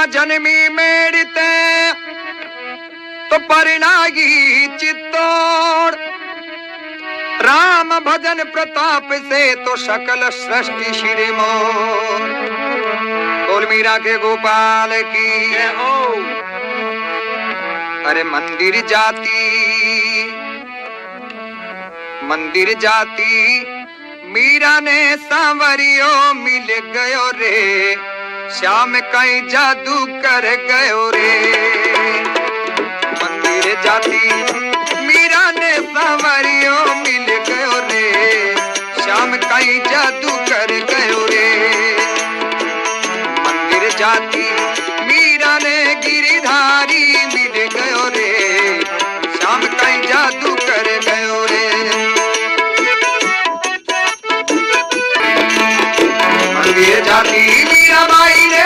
जन्मी मेड़ते तो परिणागी चित्तौड़, राम भजन प्रताप से तो सकल सृष्टि शिरोमोर। बोल मीरा के गोपाल की जय हो। अरे मंदिर जाती मीरा ने सांवरियो मिल गयो रे, श्याम कहीं जादू कर गयो रे। मंदिर जाती मीरा ने सांवरियो मिल गयो रे, श्याम कहीं जादू कर गयो रे। मंदिर जाती मीरा ने गिरिधारी मिल गयो रे, श्याम कहीं जादू कर गयो रे। मंदिर जाती मीरा बाई ने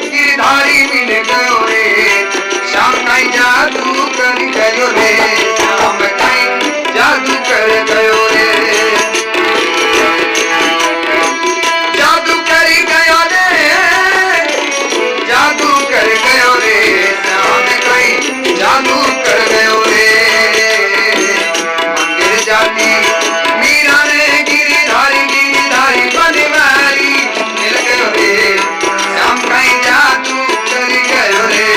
गिरधारी मिल गयो रे, श्याम कहीं जादू कर गयो रे, श्याम कहीं जादू कर गयो रे। जादू कर गयो रे, जादू कर गयो रे, श्याम कहीं जादू कर गयो रे। मंदिर जाती मीरा ने गिरधारी बन मारी मिल गयो रे, श्याम कहीं जादू कर गयो रे।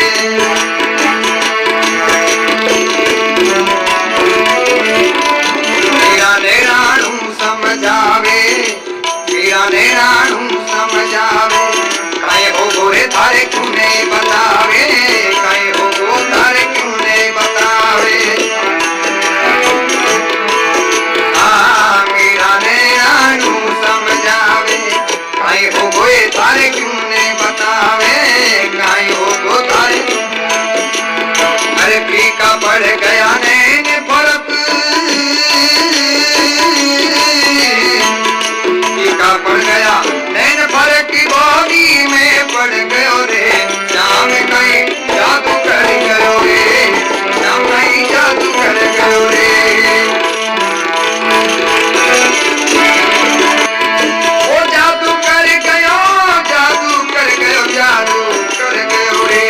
मीरा ने राणू समझावे, मीरा ने राणू समझावे, काहे हो गोरे थारे क्यों नहीं बतावे, काहे हो गो थारे क्यों नहीं बतावे। मीरा ने राणू समझावे, काहे हो गोरे थारे क्यों नहीं बतावे, काहे हो गो थारे। अरे फीका पड़ गया नैन फड़क, फीका पड़ गया नैन फड़क की बोगी में पड़ गयो रे, श्याम कहीं जादू कर गयो रे, श्याम कहीं जादू कर गयो रे। वो जादू कर गयो, जादू कर गयो, जादू कर गयो रे,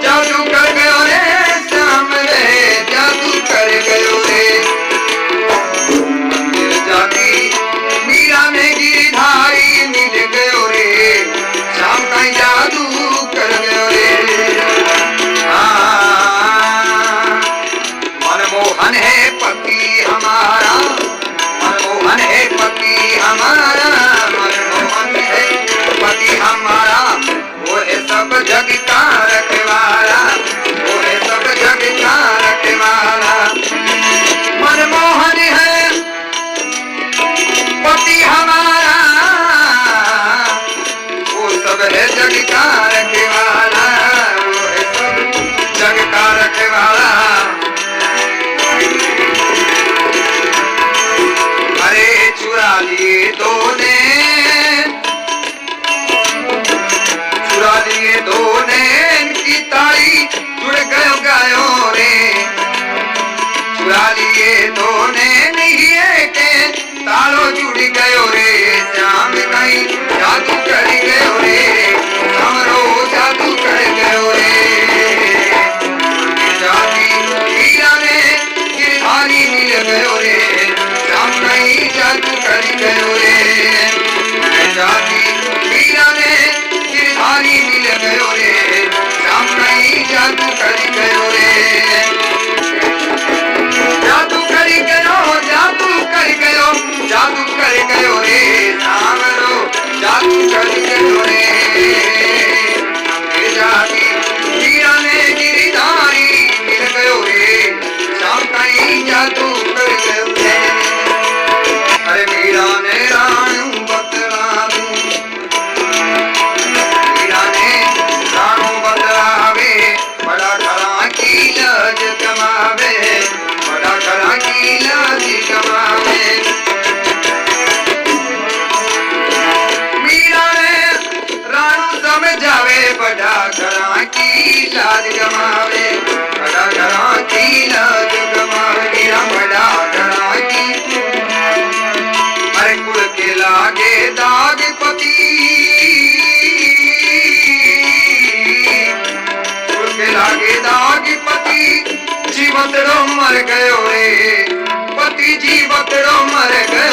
जादू कर गयो रे, श्याम रे जादू कर गयो रे। मंदिर जाती मीरा ने गिरधारी मिल गयो रे, श्याम कहीं जादू कर गयो रे। मनमोहन है पति हमारा, मनमोहन है पति हमारा, मनमोहन है पति हमारा, वो है सब जग का रखवाला, वो है सब जग का रखवाला। मनमोहन है पति हमारा, वो सब है जग का रखवाला, वो है सब जग का रखवाला। अरे चुरा लिए दो ने, चुरा लिए दो ने, इनकी ताई जुड़ गयो रे, चुरा लिए दो ने, नहीं है के तालो जुड़ गयो रे, श्याम कहीं जादू कर गयो रे, हमरो जादू कर गयो रे। जाती मीरा ने गिरधारी मिल गयो रे, श्याम कहीं जादू कर गयो रे। जाती मीरा ने गिरधारी मिल गयो रे, श्याम कहीं जादू कर गयो रे। जादू कर गयो, जादू कर गयो, जादू कर गयो रे, श्याम रो जादू कर गयो रे। जाती मीरा ने गिरधारी मिल गयो रे, श्याम कहीं जादू कर गयो रे। अरे मीरा ने बतड़ो मर गयो रे, पति जी बतड़ो मर गयो।